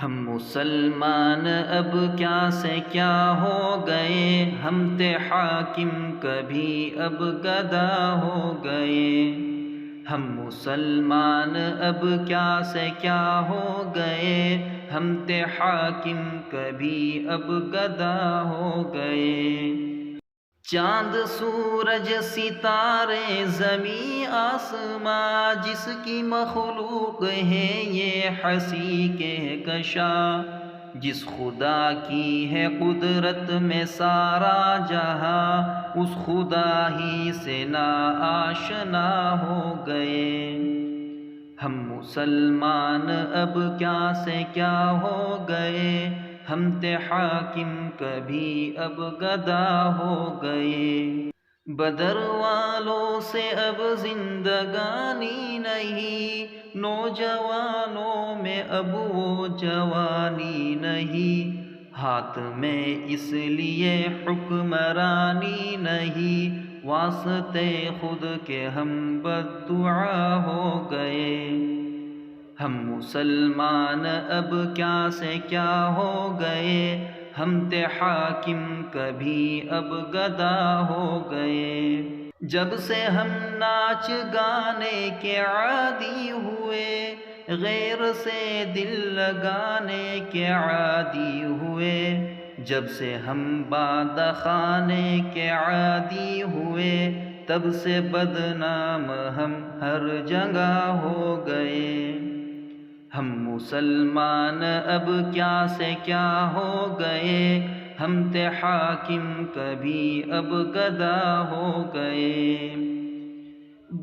ہم مسلمان اب کیا سے کیا ہو گئے، ہم تھے حاکم کبھی اب گدا ہو گئے۔ ہم مسلمان اب کیا سے کیا ہو گئے، ہم تھے حاکم کبھی اب گدا ہو گئے۔ چاند سورج ستارے زمیں آسماں، جس کی مخلوق ہے یہ ہنسی کہکشاں، جس خدا کی ہے قدرت میں سارا جہاں، اس خدا ہی سے نا آشنا ہو گئے۔ ہم مسلمان اب کیا سے کیا ہو گئے، ہم تھے حاکم کبھی اب گدا ہو گئے۔ بدر والوں سے اب زندگانی نہیں، نوجوانوں میں اب وہ جوانی نہیں، ہاتھ میں اس لیے حکمرانی نہیں، واسطے خود کے ہم بددعا ہو گئے۔ ہم مسلمان اب کیا سے کیا ہو گئے، ہم تھے حاکم کبھی اب گدا ہو گئے۔ جب سے ہم ناچ گانے کے عادی ہوئے، غیر سے دل لگانے کے عادی ہوئے، جب سے ہم باد خانے کے عادی ہوئے، تب سے بدنام ہم ہر جگہ ہو گئے۔ ہم مسلمان اب کیا سے کیا ہو گئے، ہم تھے حاکم کبھی اب گدا ہو گئے۔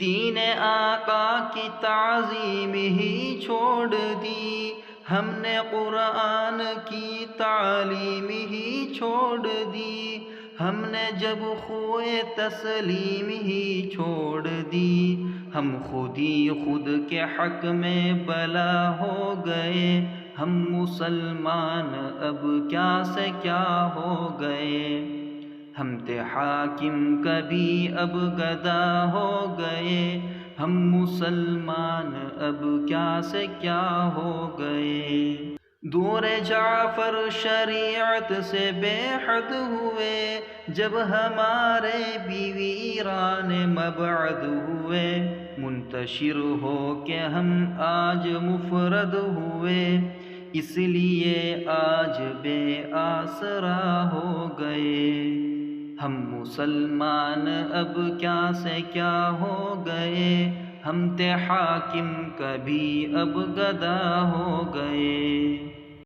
دین آقا کی تعظیم ہی چھوڑ دی، ہم نے قرآن کی تعلیم ہی چھوڑ دی، ہم نے جب خوئے تسلیم ہی چھوڑ دی، ہم خود ہی خود کے حق میں بلا ہو گئے۔ ہم مسلمان اب کیا سے کیا ہو گئے، ہم تھے حاکم کبھی اب گدا ہو گئے۔ ہم مسلمان اب کیا سے کیا ہو گئے۔ دور جعفر شریعت سے بے حد ہوئے، جب ہمارے بیویران مبعد ہوئے، منتشر ہو کے ہم آج مفرد ہوئے، اس لیے آج بے آسرا ہو گئے۔ ہم مسلمان اب کیا سے کیا ہو گئے، ہم تھے حاکم کبھی اب گدا ہو گئے۔